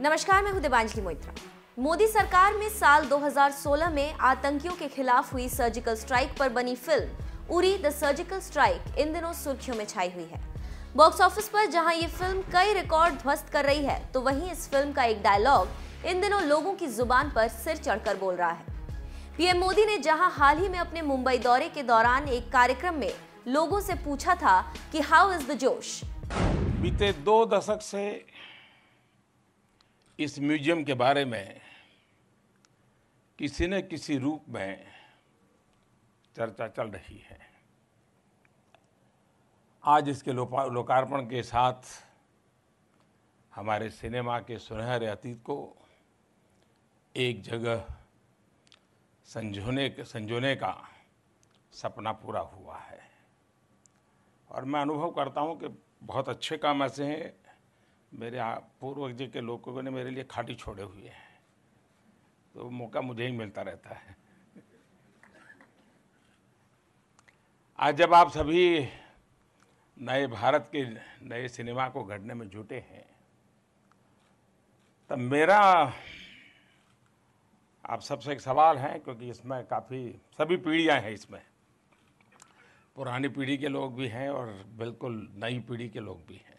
नमस्कार, मैं हूं देवांजलि मोइत्रा। मोदी सरकार में साल 2016 में आतंकियों के खिलाफ हुई सर्जिकल स्ट्राइक पर बनी film Uri the surgical strike in दिनों सुर्खियों में छाई हुई है। बॉक्स ऑफिस पर जहां ये फिल्म कई रिकॉर्ड ध्वस्त कर रही है, तो वहीं इस फिल्म का एक डायलॉग इन दिनों लोगों की जुबान पर सिर चढ़कर बोल रहा है। पीएम मोदी ने जहां हाल ही में अपने मुंबई दौरे के दौरान एक कार्यक्रम में लोगों से पूछा था कि हाउ इज द जोश। बीते 2 दशक से इस म्यूजियम के बारे में किसी न किसी रूप में चर्चा चल रही है। आज इसके लोकार्पण के साथ हमारे सिनेमा के सुनहरे अतीत को एक जगह संजोने का सपना पूरा हुआ है और मैं अनुभव करता हूं कि बहुत अच्छे काम ऐसे हैं। मेरे पूर्वज के लोगों ने मेरे लिए खाटी छोड़े हुए हैं, तो मौका मुझे ही मिलता रहता है। आज जब आप सभी नए भारत के नए सिनेमा को गढ़ने में जुटे हैं, तब मेरा आप सबसे एक सवाल है, क्योंकि इसमें काफ़ी सभी पीढ़ियां हैं। इसमें पुरानी पीढ़ी के लोग भी हैं और बिल्कुल नई पीढ़ी के लोग भी हैं,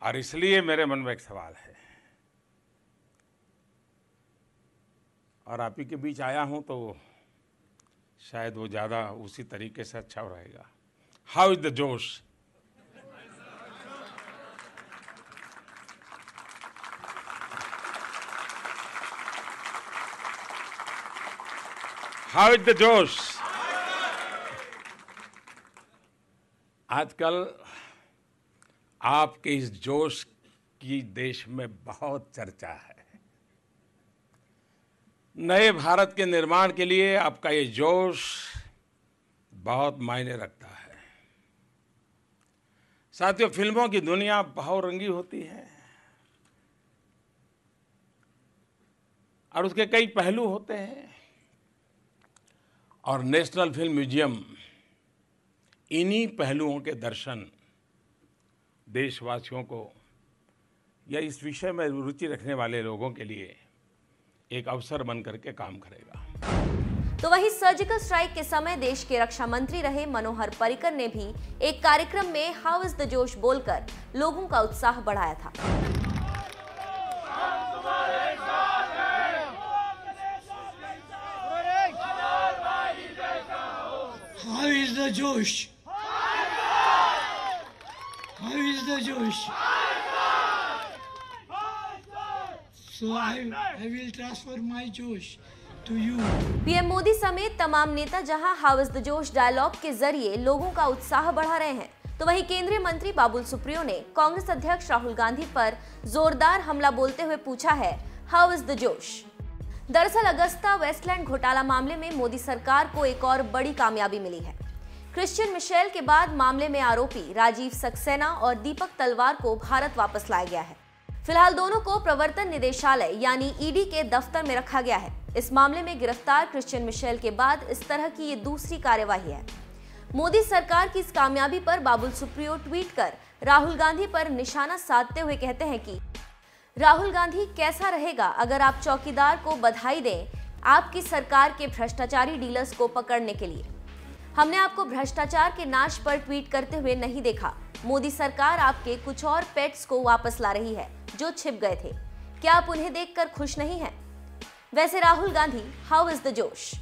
और इसलिए मेरे मन में एक सवाल है और आप ही के बीच आया हूं तो शायद वो ज़्यादा उसी तरीके से अच्छा रहेगा। हाउ इज द जोश? हाउ इज द जोश? आजकल आपके इस जोश की देश में बहुत चर्चा है। नए भारत के निर्माण के लिए आपका ये जोश बहुत मायने रखता है। साथियों, फिल्मों की दुनिया बहुरंगी होती है और उसके कई पहलू होते हैं, और नेशनल फिल्म म्यूजियम इन्हीं पहलुओं के दर्शन देशवासियों को या इस विषय में रुचि रखने वाले लोगों के लिए एक अवसर बन करके काम करेगा। तो वहीं सर्जिकल स्ट्राइक के समय देश के रक्षा मंत्री रहे मनोहर पर्रिकर ने भी एक कार्यक्रम में हाउ इज द जोश बोलकर लोगों का उत्साह बढ़ाया था। हाउ इज द जोश? How is the Josh? So I will transfer my Josh to you. PM Modi समेत तमाम नेता जहां हाउ इज द जोश डायलॉग के जरिए लोगों का उत्साह बढ़ा रहे हैं, तो वहीं केंद्रीय मंत्री बाबुल सुप्रियो ने कांग्रेस अध्यक्ष राहुल गांधी पर जोरदार हमला बोलते हुए पूछा है हाउ इज द जोश। दरअसल अगस्ता वेस्टलैंड घोटाला मामले में मोदी सरकार को एक और बड़ी कामयाबी मिली है। क्रिश्चियन मिशेल के बाद मामले में आरोपी राजीव सक्सेना और दीपक तलवार को भारत वापस लाया गया है। फिलहाल दोनों को प्रवर्तन निदेशालय यानी ईडी के दफ्तर में रखा गया है। इस मामले में गिरफ्तार क्रिश्चियन मिशेल के बाद इस तरह की ये दूसरी कार्यवाही है। मोदी सरकार की इस कामयाबी पर बाबुल सुप्रियो ट्वीट कर राहुल गांधी पर निशाना साधते हुए कहते हैं कि राहुल गांधी, कैसा रहेगा अगर आप चौकीदार को बधाई दें आपकी सरकार के भ्रष्टाचारी डीलर्स को पकड़ने के लिए। हमने आपको भ्रष्टाचार के नाश पर ट्वीट करते हुए नहीं देखा। मोदी सरकार आपके कुछ और पेट्स को वापस ला रही है जो छिप गए थे। क्या आप उन्हें देखकर खुश नहीं हैं? वैसे Rahul Gandhi, how is the जोश?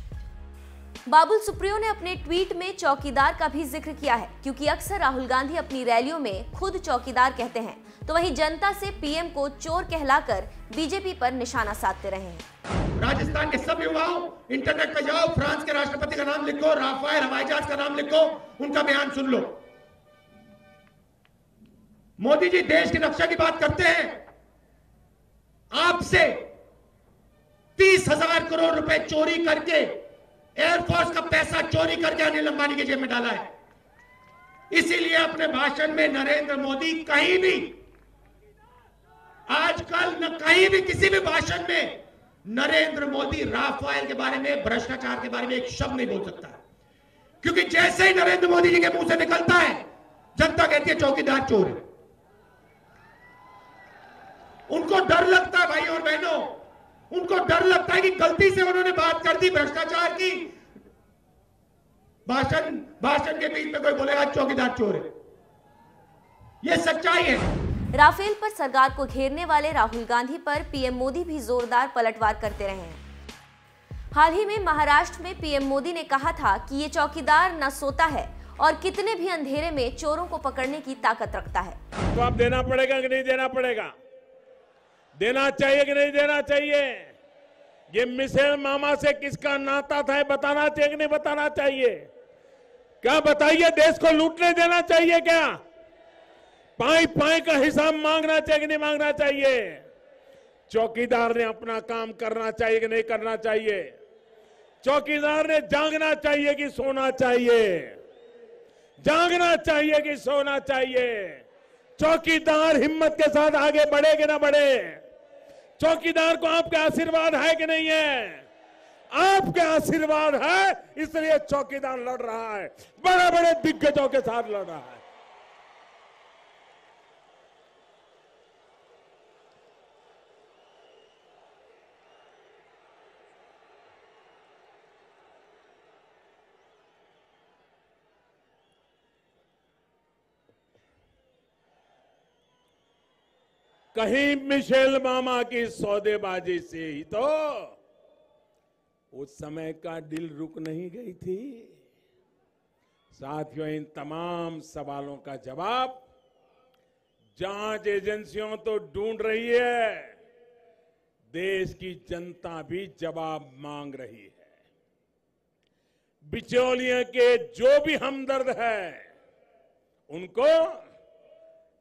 बाबुल सुप्रियो ने अपने ट्वीट में चौकीदार का भी जिक्र किया है, क्योंकि अक्सर राहुल गांधी अपनी रैलियों में खुद चौकीदार कहते हैं, तो वहीं जनता से पीएम को चोर कहलाकर बीजेपी पर निशाना साधते रहे हैं। राजस्थान के सब युवाओं, इंटरनेट पर जाओ, फ्रांस के राष्ट्रपति का नाम लिखो, राफेल हवाई जहाज का नाम लिखो, उनका बयान सुन लो। मोदी जी देश की रक्षा की बात करते हैं, आपसे 30,000 करोड़ रुपए चोरी करके एयरफोर्स का पैसा चोरी करके अनिल अंबानी की जेब में डाला है। इसीलिए अपने भाषण में नरेंद्र मोदी कहीं भी, आजकल न कहीं भी किसी भी भाषण में नरेंद्र मोदी राफेल के बारे में, भ्रष्टाचार के बारे में एक शब्द नहीं बोल सकता, क्योंकि जैसे ही नरेंद्र मोदी जी के मुंह से निकलता है जनता कहती है चौकीदार चोर है। उनको डर लगता है भाई और बहनों, उनको डर लगता है कि गलती से उन्होंने बात कर दी भ्रष्टाचार की, भाषण के बीच में कोई बोलेगा चौकीदार चोर है। यह सच्चाई है। राफेल पर सरकार को घेरने वाले राहुल गांधी पर पीएम मोदी भी जोरदार पलटवार करते रहे हैं। हाल ही में महाराष्ट्र में पीएम मोदी ने कहा था कि ये चौकीदार न सोता है और कितने भी अंधेरे में चोरों को पकड़ने की ताकत रखता है। तो आप देना पड़ेगा कि नहीं देना पड़ेगा? देना चाहिए कि नहीं देना चाहिए? ये मिशेल मामा से किसका नाता था बताना चाहिए कि नहीं बताना चाहिए? क्या बताइए, देश को लूटने देना चाहिए क्या? पाई पाई का हिसाब मांगना चाहिए कि नहीं मांगना चाहिए? चौकीदार ने अपना काम करना चाहिए कि नहीं करना चाहिए? चौकीदार ने जागना चाहिए कि सोना चाहिए? जागना चाहिए कि सोना चाहिए? चौकीदार हिम्मत के साथ आगे बढ़े कि ना बढ़े? चौकीदार को आपके आशीर्वाद है कि नहीं है? आपके आशीर्वाद है, इसलिए चौकीदार लड़ रहा है, बड़े बड़े दिग्गजों के साथ लड़ रहा है। कहीं मिशेल मामा की सौदेबाजी से ही तो उस समय का दिल रुक नहीं गई थी। साथियों, इन तमाम सवालों का जवाब जांच एजेंसियों तो ढूंढ रही है, देश की जनता भी जवाब मांग रही है। बिचौलियों के जो भी हमदर्द है, उनको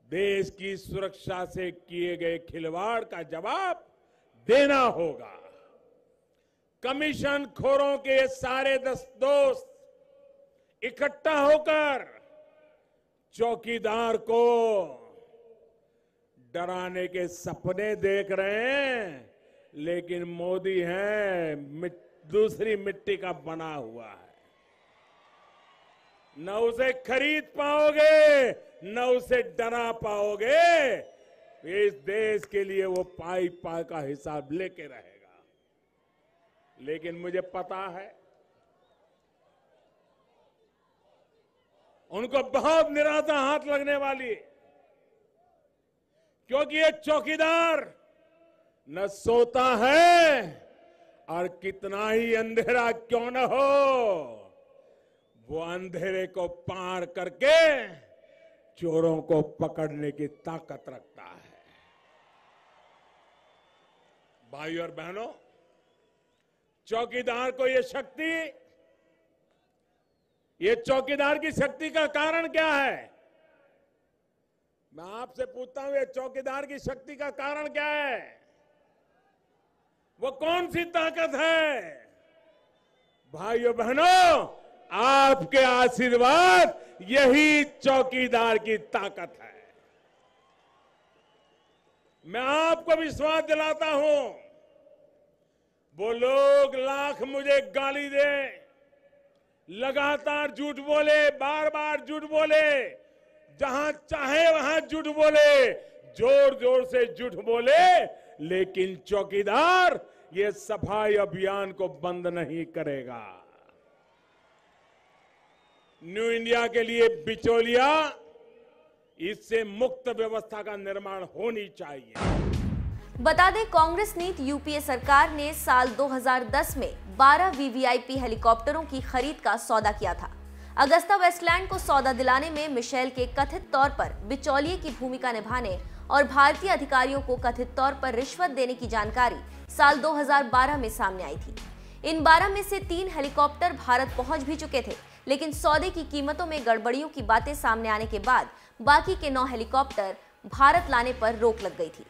देश की सुरक्षा से किए गए खिलवाड़ का जवाब देना होगा। कमीशन खोरों के सारे दोस्त इकट्ठा होकर चौकीदार को डराने के सपने देख रहे हैं, लेकिन मोदी है दूसरी मिट्टी का बना हुआ है। न उसे खरीद पाओगे, न उसे डरा पाओगे। इस देश के लिए वो पाई पाई का हिसाब लेके रहेगा। लेकिन मुझे पता है उनको बहुत निराशा हाथ लगने वाली है, क्योंकि ये चौकीदार न सोता है, और कितना ही अंधेरा क्यों न हो, वो अंधेरे को पार करके चोरों को पकड़ने की ताकत रखता है। भाई और बहनों, चौकीदार को ये चौकीदार की शक्ति का कारण क्या है? मैं आपसे पूछता हूं, ये चौकीदार की शक्ति का कारण क्या है? वो कौन सी ताकत है? भाइयों बहनों, आपके आशीर्वाद यही चौकीदार की ताकत है। मैं आपको विश्वास दिलाता हूं, वो लोग लाख मुझे गाली दे, लगातार झूठ बोले, बार बार झूठ बोले, जहां चाहे वहां झूठ बोले, जोर जोर से झूठ बोले, लेकिन चौकीदार ये सफाई अभियान को बंद नहीं करेगा। न्यू इंडिया के लिए बिचौलिया, इससे मुक्त व्यवस्था का निर्माण होनी चाहिए। बता दें, कांग्रेस नीति यूपीए सरकार ने साल 2010 में 12 वीवीआईपी हेलीकॉप्टरों की खरीद का सौदा किया था। अगस्ता वेस्टलैंड को सौदा दिलाने में मिशेल के कथित तौर पर बिचौलिए की भूमिका निभाने और भारतीय अधिकारियों को कथित तौर पर रिश्वत देने की जानकारी साल 2012 में सामने आई थी। इन 12 में से 3 हेलीकॉप्टर भारत पहुंच भी चुके थे, लेकिन सौदे की कीमतों में गड़बड़ियों की बातें सामने आने के बाद बाकी के 9 हेलीकॉप्टर भारत लाने पर रोक लग गई थी।